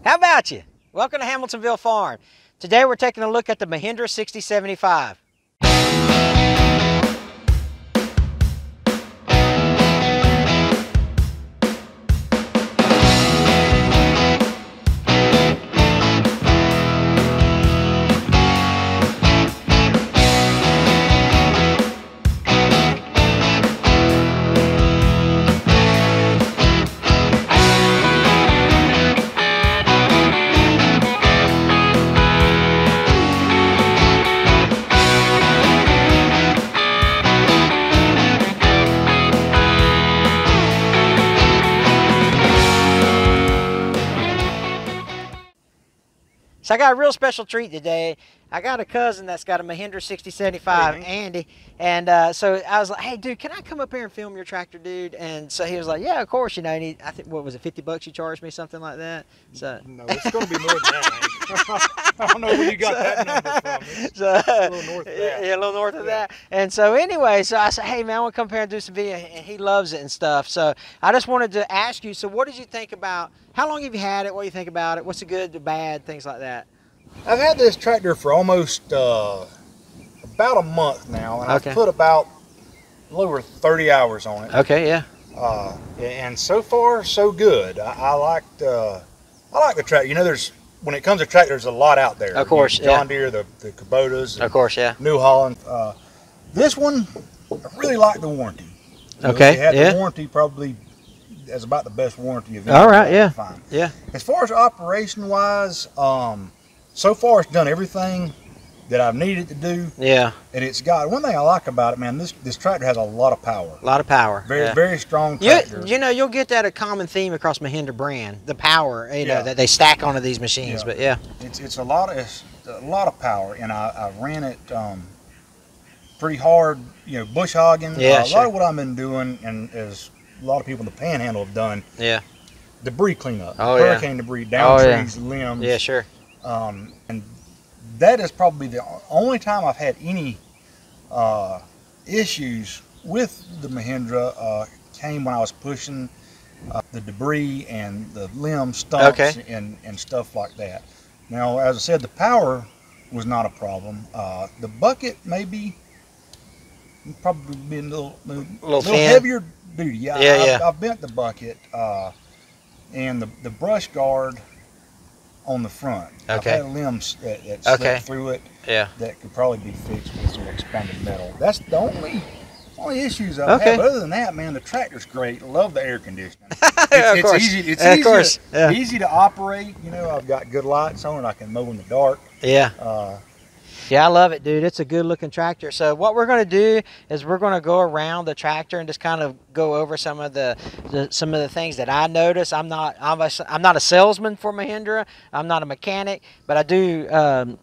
How about you? Welcome to Hamiltonville Farm. Today we're taking a look at the Mahindra 6075. So I got a real special treat today. I got a cousin that's got a Mahindra 6075, Hey, Andy, and so I was like, "Hey, dude, can I come up here and film your tractor, dude?" And so he was like, "Yeah, of course." You know, and I think what was it, $50 you charged me, something like that. So no, it's going to be more than that. I don't know where you got that number from. It's a little north of that. Yeah, a little north of that. And so anyway, so I said, "Hey, man, I want to come here and do some video," and he loves it and stuff. So I just wanted to ask you. So what did you think about? How long have you had it? What do you think about it? What's the good, the bad, things like that? I've had this tractor for almost about a month now, and I've put about a little over 30 hours on it. Okay, yeah. And so far, so good. I like the tractor. You know, when it comes to tractors, there's a lot out there. Of course, John Deere, the Kubotas. Of course, yeah. New Holland. This one, I really like the warranty. Okay, they had the warranty probably as about the best warranty of all right, yeah. Fine. Yeah. As far as operation wise, so far it's done everything that I've needed to do. Yeah. And it's got one thing I like about it, man. This tractor has a lot of power. A lot of power. Very strong tractor. You know, you'll get that a common theme across Mahindra brand, the power, you know, that they stack onto these machines. But yeah, it's a lot of power, and I ran it pretty hard. You know, bush hogging. Yeah, a lot of what I've been doing, and as a lot of people in the Panhandle have done. Yeah. Debris cleanup. Oh, hurricane debris, down trees, limbs. Yeah, sure. And that is probably the only time I've had any issues with the Mahindra came when I was pushing the debris and the limb stumps and stuff like that. Now, as I said, the power was not a problem. The bucket maybe probably be a little heavier duty. I've bent the bucket and the brush guard on the front. I've had limbs that slipped through it that could probably be fixed with some expanded metal. That's the only issues I've had. But other than that, man, the tractor's great. I love the air conditioning. It's easy to operate. You know, I've got good lights on it. I can mow in the dark. Yeah. Yeah, I love it, dude. It's a good looking tractor. So what we're going to do is we're going to go around the tractor and just kind of go over some of the things that I notice. I'm not a salesman for Mahindra. I'm not a mechanic, but I do,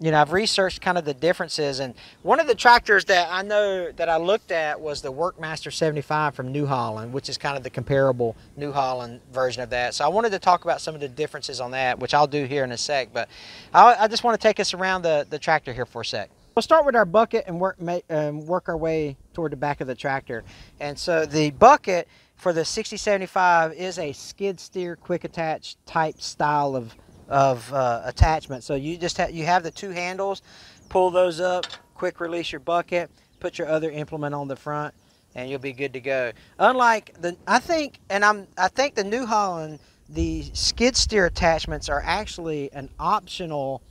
you know, I've researched kind of the differences. And one of the tractors that I know that I looked at was the Workmaster 75 from New Holland, which is kind of the comparable New Holland version of that. So I wanted to talk about some of the differences on that, which I'll do here in a sec. But I just want to take us around the tractor here for a sec. We'll start with our bucket and work our way toward the back of the tractor. And so the bucket for the 6075 is a skid steer quick attach type style of attachment. So you just you have the two handles, pull those up, quick release your bucket, put your other implement on the front, and you'll be good to go. Unlike I think the New Holland, the skid steer attachments are actually an optional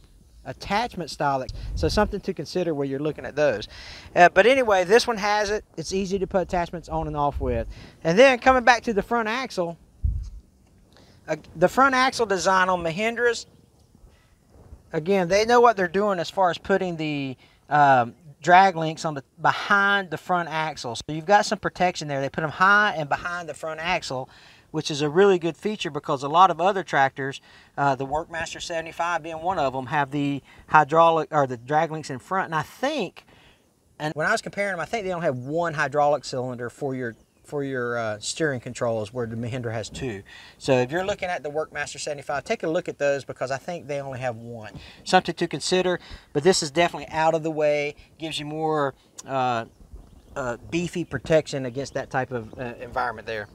attachment style, so something to consider when you're looking at those. But anyway, this one has it. It's easy to put attachments on and off with. And then coming back to the front axle, the front axle design on Mahindras, again, they know what they're doing as far as putting the drag links on behind the front axle. So you've got some protection there. They put them high and behind the front axle, which is a really good feature because a lot of other tractors, the Workmaster 75 being one of them, have the hydraulic or the drag links in front. And I think, and when I was comparing them, I think they only have one hydraulic cylinder for your steering controls, where the Mahindra has two. So if you're looking at the Workmaster 75, take a look at those because I think they only have one. Something to consider, but this is definitely out of the way, gives you more beefy protection against that type of environment there.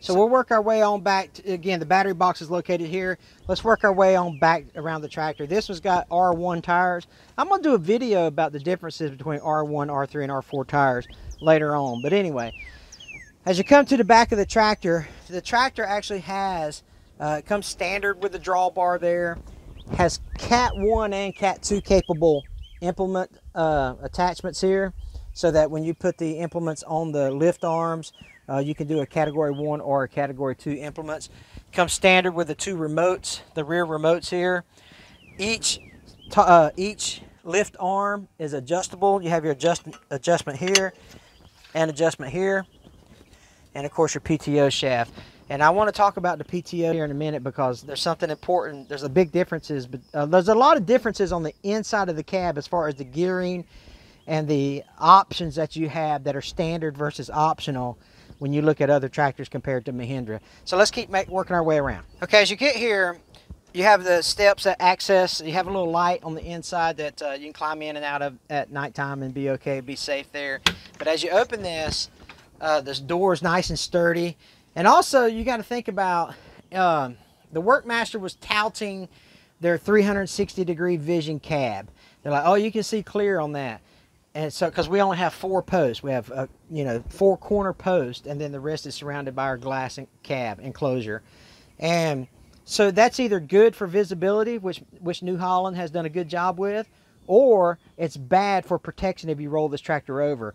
So we'll work our way on back. Again, the battery box is located here. Let's work our way on back around the tractor. This one's got R1 tires. I'm going to do a video about the differences between R1, R3, and R4 tires later on. But anyway, as you come to the back of the tractor actually has, it comes standard with the drawbar there. Has Cat 1 and Cat 2 capable implement attachments here, so that when you put the implements on the lift arms, you can do a category 1 or a category 2 implements. Comes standard with the 2 remotes, the rear remotes here. Each lift arm is adjustable. You have your adjustment here and adjustment here, and of course your PTO shaft. And I want to talk about the PTO here in a minute, because there's something important. There's a big differences, but there's a lot of differences on the inside of the cab as far as the gearing and the options that you have that are standard versus optional when you look at other tractors compared to Mahindra. So let's keep working our way around. Okay, as you get here, you have the steps that access. You have a little light on the inside that you can climb in and out of at nighttime and be okay, be safe there. But as you open this door is nice and sturdy. And also, you got to think about, the Workmaster was touting their 360-degree vision cab. They're like, oh, you can see clear on that. And so, because we only have 4 posts, we have, 4 corner posts, and then the rest is surrounded by our glass cab enclosure. And so that's either good for visibility, which New Holland has done a good job with, or it's bad for protection if you roll this tractor over.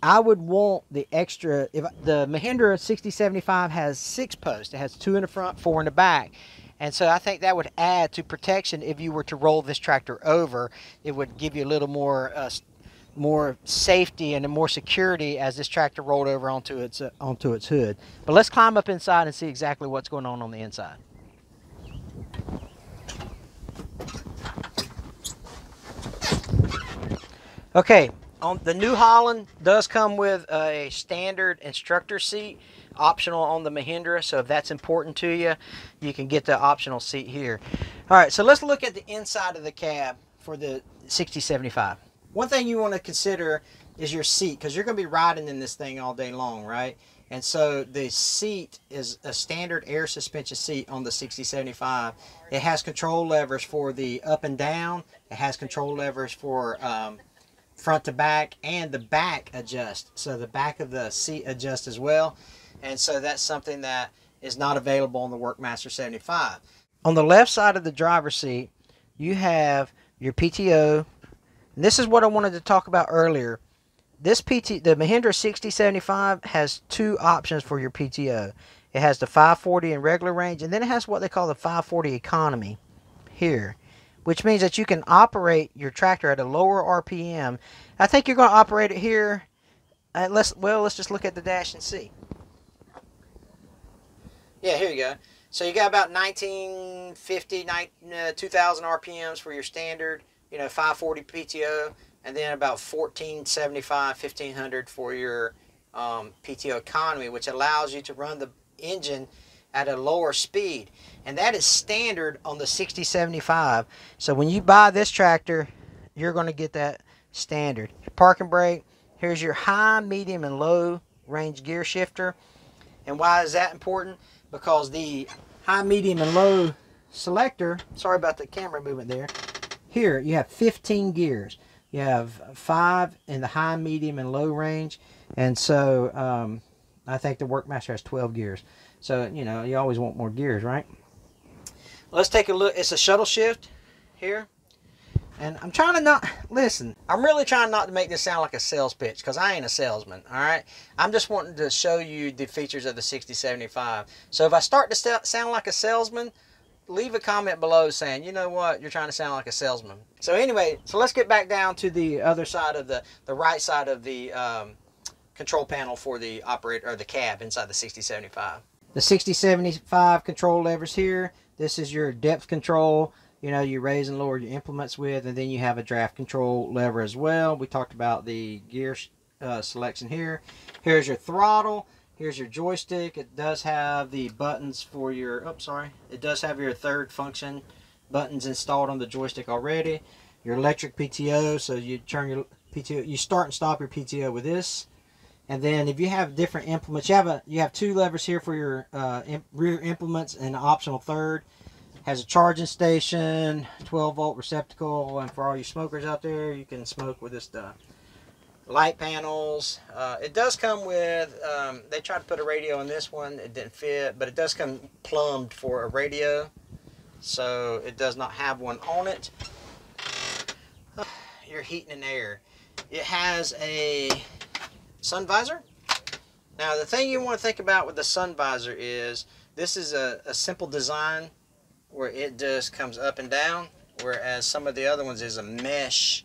I would want the extra. If the Mahindra 6075 has 6 posts, it has 2 in the front, 4 in the back, and so I think that would add to protection if you were to roll this tractor over. It would give you a little more safety and more security as this tractor rolled over onto its hood. But let's climb up inside and see exactly what's going on the inside. Okay. The New Holland does come with a standard instructor seat, optional on the Mahindra. So if that's important to you, you can get the optional seat here. All right, so let's look at the inside of the cab for the 6075. One thing you want to consider is your seat, because you're going to be riding in this thing all day long, right? And so the seat is a standard air suspension seat on the 6075. It has control levers for the up and down. It has control levers for front to back, and the back adjusts. So the back of the seat adjusts as well. And so that's something that is not available on the Workmaster 75. On the left side of the driver's seat, you have your PTO. And this is what I wanted to talk about earlier. The Mahindra 6075 has 2 options for your PTO. It has the 540 in regular range, and then it has what they call the 540 economy here, which means that you can operate your tractor at a lower RPM. I think you're going to operate it here. Let's just look at the dash and see. Yeah, here you go. So you got about 1950, 2000 RPMs for your standard, 540 PTO, and then about 1475, 1500 for your PTO economy, which allows you to run the engine at a lower speed, and that is standard on the 6075. So when you buy this tractor, you're going to get that standard. Your parking brake, here's your high, medium, and low range gear shifter. And why is that important? Because the high, medium, and low selector, sorry about the camera movement there, here you have 15 gears. You have 5 in the high, medium, and low range, and so I think the Workmaster has 12 gears. So, you always want more gears, right? Let's take a look. It's a shuttle shift here. And I'm trying to not, listen, I'm really trying not to make this sound like a sales pitch, because I ain't a salesman, all right? I'm just wanting to show you the features of the 6075. So if I start to sound like a salesman, leave a comment below saying, you know what, you're trying to sound like a salesman. So anyway, so let's get back down to the other side of the right side of the control panel for the operator, or the cab inside the 6075. The 6075 control levers here. This is your depth control. You raise and lower your implements with, and then you have a draft control lever as well. We talked about the gear selection here. Here's your throttle. Here's your joystick. It does have the buttons for your, it does have your third function buttons installed on the joystick already. Your electric PTO, so you turn your PTO, you start and stop your PTO with this. And then if you have different implements, you have 2 levers here for your rear implements and an optional third. Has a charging station, 12-volt receptacle, and for all you smokers out there, you can smoke with this stuff. Light panels. It does come with, they tried to put a radio in this one, it didn't fit, but it does come plumbed for a radio, so it does not have one on it. Your heating and air. It has a sun visor. Now the thing you want to think about with the sun visor is this is a simple design where it just comes up and down, whereas some of the other ones is a mesh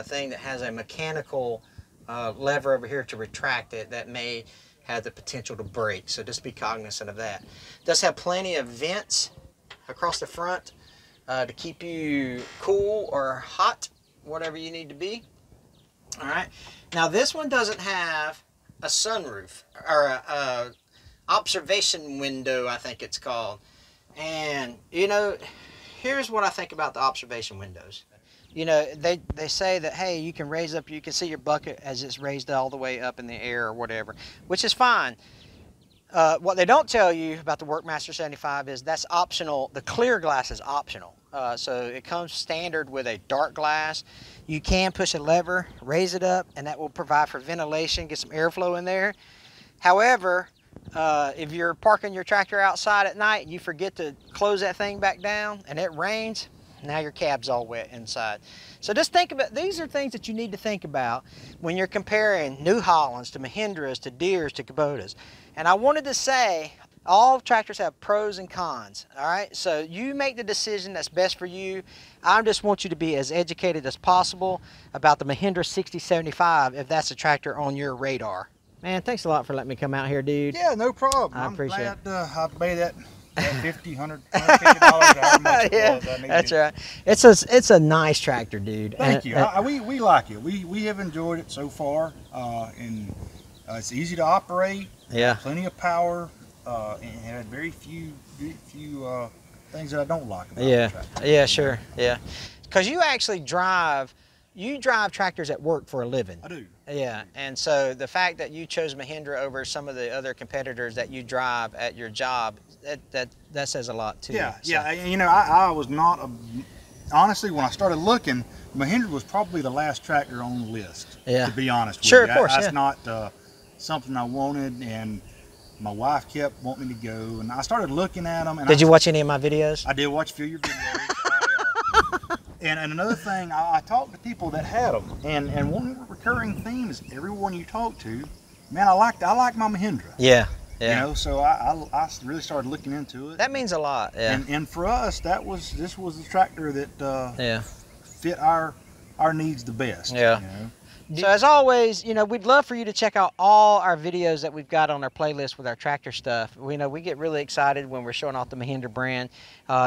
thing that has a mechanical lever over here to retract it that may have the potential to break, so just be cognizant of that. It does have plenty of vents across the front to keep you cool or hot, whatever you need to be. All right, now this one doesn't have a sunroof or a observation window, I think it's called. And you know, here's what I think about the observation windows. You know, they say that, hey, you can raise up, you can see your bucket as it's raised all the way up in the air or whatever, which is fine. What they don't tell you about the Workmaster 75 is that's optional. The clear glass is optional. So it comes standard with a dark glass. You can push a lever, raise it up, and that will provide for ventilation, get some airflow in there. However, if you're parking your tractor outside at night and you forget to close that thing back down and it rains, now your cab's all wet inside. So just think about, these are things that you need to think about when you're comparing New Hollands to Mahindras to Deeres to Kubotas. And I wanted to say, all tractors have pros and cons, all right? So you make the decision that's best for you. I just want you to be as educated as possible about the Mahindra 6075 if that's a tractor on your radar. Man, thanks a lot for letting me come out here, dude. Yeah, no problem. I appreciate it. I made that $50, $100, $150, however much it Yeah, was. that's right. It's a nice tractor, dude. Thank you. We like it. We have enjoyed it so far, and it's easy to operate. Yeah. Plenty of power, and it had very few things that I don't like about the tractor. Yeah, sure. Yeah, because you actually drive tractors at work for a living. I do. Yeah, and so the fact that you chose Mahindra over some of the other competitors that you drive at your job, that says a lot too. Yeah, so. yeah. You know, I was not honestly, when I started looking, Mahindra was probably the last tractor on the list. Yeah. To be honest with sure, you. Of course, That's not something I wanted, and my wife kept wanting me to go, and I started looking at them. And did you watch any of my videos? I did watch a few of your videos. And another thing, I talked to people that had them, and one recurring theme is everyone you talk to, man, I like my Mahindra. Yeah, yeah. You know, so I really started looking into it. That means a lot. Yeah. And for us, this was the tractor that fit our needs the best. Yeah. You know? So as always, you know, we'd love for you to check out all our videos that we've got on our playlist with our tractor stuff. We know we get really excited when we're showing off the Mahindra brand.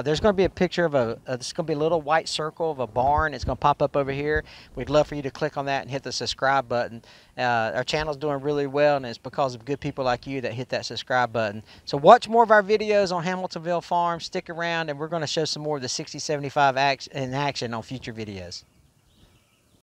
There's going to be a picture of it's going to be a little white circle of a barn. It's going to pop up over here. We'd love for you to click on that and hit the subscribe button. Our channel's doing really well, and it's because of good people like you that hit that subscribe button. So watch more of our videos on Hamiltonville Farm. Stick around, and we're going to show some more of the 6075 in action on future videos.